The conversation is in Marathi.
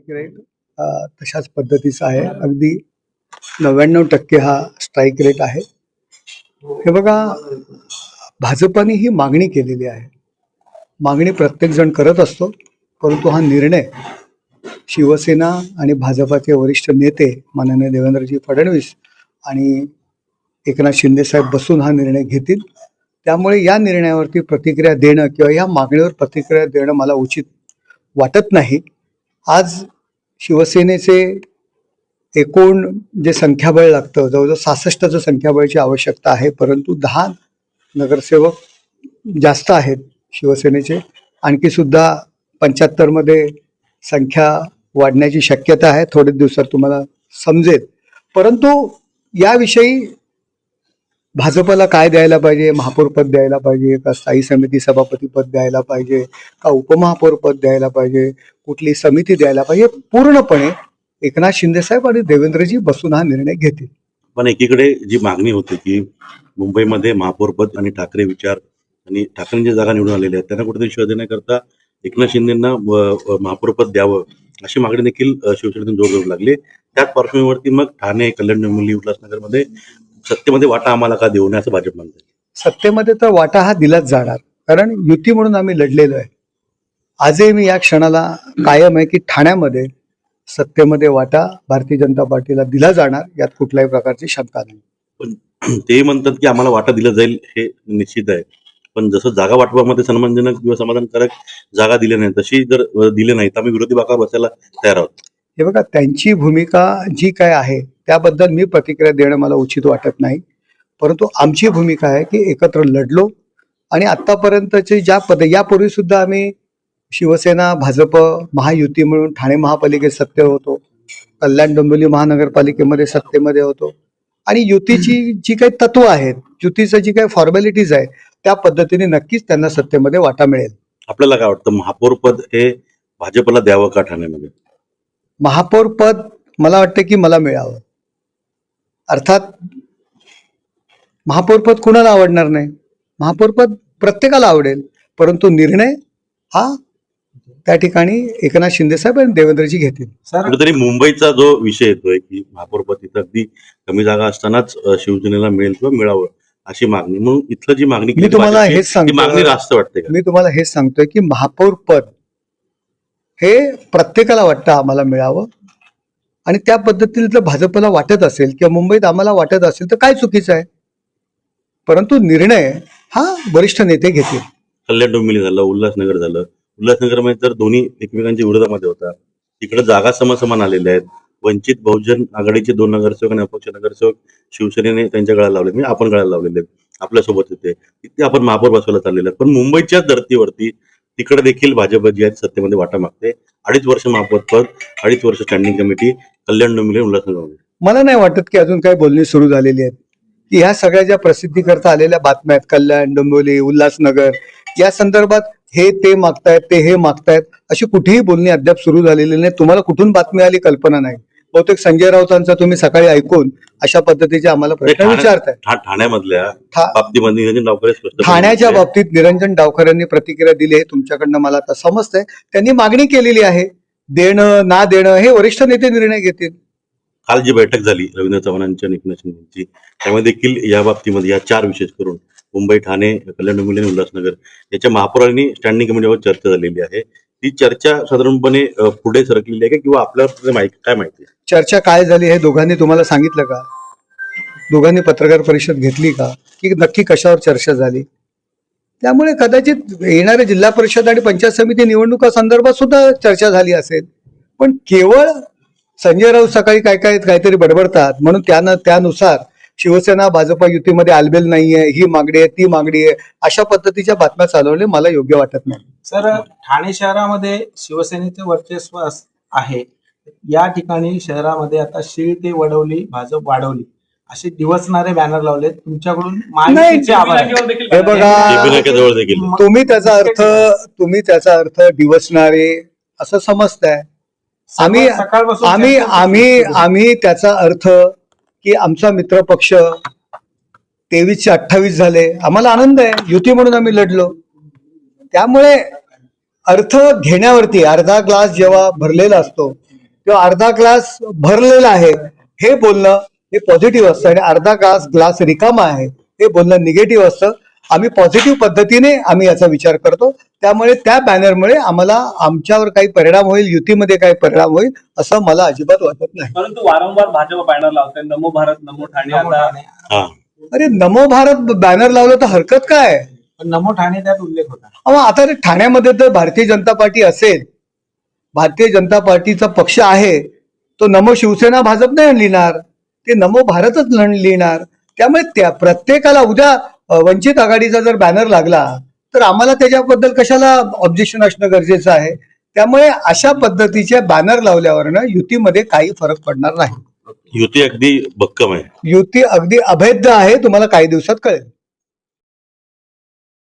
रेट तशाच पद्धतीचा आहे. अगदी 99% हा स्ट्राईक रेट आहे. हे बघा, भाजपाने ही मागणी केलेली आहे. मागणी प्रत्येक जण करत असतो, परंतु हा निर्णय शिवसेना आणि भाजपाचे वरिष्ठ नेते माननीय देवेंद्रजी फडणवीस आणि एकनाथ शिंदे साहेब बसून हा निर्णय घेतील. त्यामुळे या निर्णयावरती प्रतिक्रिया देणं किंवा या मागणीवर प्रतिक्रिया देणं मला उचित वाटत नाही. आज शिवसेनेचे एकूण जे संख्याबळ लागतं, जवळजवळ 66चं संख्याबळाची आवश्यकता आहे, परंतु 10 नगरसेवक जास्त आहेत शिवसेनेचे. आणखी सुद्धा 75 मध्ये संख्या वाढण्याची शक्यता आहे. थोड्याच दिवसात तुम्हाला समजेल. परंतु याविषयी भाजपला काय द्यायला पाहिजे, महापौर पद द्यायला पाहिजे का, स्थायी समिती सभापती पद द्यायला पाहिजे का, उपमहापौर पद द्यायला पाहिजे, कुठली समिती द्यायला पाहिजे, पूर्णपणे एकनाथ शिंदे साहेब आणि देवेंद्रजी बसून हा निर्णय घेतील. पण एकीकडे जी मागणी होती की मुंबईमध्ये महापौर पद आणि ठाकरे विचार आणि ठाकरेंची जागा निवडून आलेल्या आहेत, त्यांना कुठेतरी शोध देण्याकरता एकनाथ शिंदेंना महापौर पद द्यावं अशी मागणी देखील शिवसेनेतून जोर धरू लागली. त्याच पार्श्वभूमीवरती मग ठाणे, कल्याण, डोंबिवली, उल्हासनगरमध्ये सत्तेमध्ये वाटा आम्हाला का देऊ नये असं भाजप म्हणते. सत्तेमध्ये तर वाटा हा दिलाच जाणार, कारण युती म्हणून आम्ही लढलेलो आहे. आजही मी या क्षणाला कायम आहे की ठाण्यामध्ये सत्तेमध्ये वाटा भारतीय जनता पार्टीला दिला जाणार, यात कुठल्याही प्रकारची शंका नाही. पण ते म्हणतात की आम्हाला वाटा दिला जाईल हे निश्चित आहे, पण जसं जागा वाटपामध्ये सन्मानजनक किंवा समाधानकारक जागा दिल्या नाही, तशी जर दिले नाही तर आम्ही विरोधी बाकावर बसायला तयार आहोत. हे बघा, त्यांची भूमिका जी काय आहे त्याबद्दल मी प्रतिक्रिया देणं मला उचित वाटत नाही. परंतु आमची भूमिका आहे की एकत्र लढलो आणि आतापर्यंतचे यापूर्वी सुद्धा आम्ही शिवसेना भाजप महायुती म्हणून ठाणे महापालिकेत सत्तेवर होतो, कल्याण डोंबिवली महानगरपालिकेमध्ये सत्तेमध्ये होतो आणि युतीची जी काही तत्व आहेत, युतीचं जी काही फॉर्मॅलिटीज आहे, त्या पद्धतीने नक्कीच त्यांना सत्तेमध्ये वाटा मिळेल. आपल्याला काय वाटतं, महापौर पद हे भाजपला द्यावं का ठाण्यामध्ये? महापौर पद मला वाटतं की मला मिळावं. अर्थात महापौर पद कुणाला आवडणार नाही, महापौर पद प्रत्येकाला आवडेल, परंतु निर्णय हा त्या ठिकाणी एकनाथ शिंदे साहेब आणि देवेंद्रजी घेतील. कुठेतरी मुंबईचा जो विषय येतोय की महापौर पद इथं अगदी कमी जागा असतानाच शिवसेनेला मिळेल किंवा मिळावं अशी मागणी, म्हणून इथलं जी मागणी मी तुम्हाला हेच सांगतो, मागणी रास्त वाटते का? मी तुम्हाला हेच सांगतोय की महापौर पद हे प्रत्येकाला वाटतं आम्हाला मिळावं आणि त्या पद्धतीने जर भाजपला वाटत असेल किंवा मुंबईत आम्हाला वाटत असेल तर काय चुकीचं आहे, परंतु निर्णय हा वरिष्ठ नेते घेतील. कल्याण डोंबिवली झालं, उल्हासनगर झालं. उल्हासनगरमध्ये तर दोन्ही एकमेकांच्या विरोधामध्ये होता, तिकडे जागा समान आलेल्या आहेत. वंचित बहुजन आघाडीचे 2 नगरसेवक आणि अपक्ष नगरसेवक शिवसेनेने त्यांच्या गळ्याला लावले, म्हणजे आपण गळ्याला लावलेले आहेत, आपल्यासोबत होते, तिथे आपण महापौर बसवायला चाललेले आहेत. पण मुंबईच्याच धर्तीवरती तिकडे देखील भाजप जी आहे सत्तेमध्ये वाटा मागते. 2.5 वर्ष महापौर पद, 2.5 वर्ष स्टँडिंग कमिटी, कल्याण डोंबिवली उल्हासनगर. मला नाही वाटत की अजून काही बोलणी सुरू झालेली आहेत. की ह्या सगळ्या ज्या प्रसिद्धी करता आलेल्या बातम्या आहेत, कल्याण डोंबिवली उल्हासनगर या संदर्भात हे ते मागतायत, ते हे मागतायत, अशी कुठेही बोलणी अद्याप सुरू झालेली नाही. तुम्हाला कुठून बातमी आली कल्पना नाही. बहुतेक संजय राऊतांचा तुम्ही सकाळी ऐकून अशा पद्धतीचे आम्हाला प्रश्न विचारताय. ठाण्यामधल्या बाबतीमध्ये निरंजन डावखरे ठाण्याच्या बाबतीत निरंजन डावखरेंनी प्रतिक्रिया दिली हे तुमच्याकडनं मला आता समजतंय. त्यांनी मागणी केलेली आहे, देणं ना देणं हे वरिष्ठ नेते निर्णय घेतील. काल जी बैठक झाली रवींद्र चव्हाणांच्या एकनाथ शिंदेची, त्यामध्ये देखील या बाबतीमध्ये या 4 विशेष करून मुंबई, ठाणे, कल्याण डोंबिवली आणि उल्हासनगर याच्या महापौरांनी स्टँडिंग कमिटीवर चर्चा झालेली आहे. ती चर्चा साधारणपणे पुढे सरकलेली आहे का किंवा आपल्याला काय माहिती? चर्चा काय झाली हे दोघांनी तुम्हाला सांगितलं का? दोघांनी पत्रकार परिषद घेतली का, की नक्की कशावर चर्चा झाली? त्यामुळे कदाचित येणाऱ्या जिल्हा परिषद आणि पंचायत समिती निवडणुका संदर्भात सुद्धा चर्चा झाली असेल. पण केवळ संजय राऊत सकाळी काहीतरी बडबडतात म्हणून त्यानुसार शिवसेना भाजप युतीमध्ये आलबेल नाहीये, ही मागणी आहे, ती मागणी आहे, अशा पद्धतीच्या बातम्या चालवणे मला योग्य वाटत नाही. सर, ठाणे शहरामध्ये शिवसेनेचे वर्चस्व आहे. या ठिकाणी शहरामध्ये आता शीळ ते वडवली, भाजप वाढवली असे दिवसणारे बॅनर लावले तुमच्याकडून. हे बघा, तुम्ही त्याचा अर्थ दिवसणारे असं समजताय. आम्ही त्याचा अर्थ की आमचा मित्र पक्ष 23 28 झाले, आम्हाला आनंद आहे, युती म्हणून आम्ही लढलो. त्यामुळे अर्थ घेण्यावरती, अर्धा ग्लास जेव्हा भरलेला असतो किंवा अर्धा ग्लास भरलेला आहे हे बोलणं हे पॉझिटिव्ह असतं आणि अर्धा ग्लास रिकामा आहे हे बोलणं निगेटिव्ह असतं. आम्ही पॉझिटिव्ह पद्धतीने आम्ही याचा विचार करतो. त्यामुळे त्या बॅनरमुळे आम्हाला आमच्यावर काही परिणाम होईल, युतीमध्ये काही परिणाम होईल असं मला अजिबात वाटत नाही. परंतु वारंवार भाजप बॅनर लावतंय, नमो भारत नमो ठाणे. नमो आता ठाणे. हा अरे नमो भारत बॅनर लावलं तर हरकत काय? पण नमो ठाणे त्यात उल्लेख होता. अहो आता ते ठाण्यामध्ये तर भारतीय जनता पार्टी असेल, भारतीय जनता पार्टीचा पक्ष आहे, तो नमो शिवसेना भाजप नाही लिहिणार, ते नमो भारतच लिहिणार. त्यामुळे त्या प्रत्येकाला उद्या वंचित आघाडीचा जर बॅनर लागला तर आम्हाला त्याच्याबद्दल कशाला ऑब्जेक्शन असणं गरजेचं आहे. त्यामुळे अशा पद्धतीचे बॅनर लावल्यावरनं युतीमध्ये काही फरक पडणार नाही. युती अगदी भक्कम आहे. युती अगदी अभेद्य आहे, तुम्हाला काही दिवसात कळेल.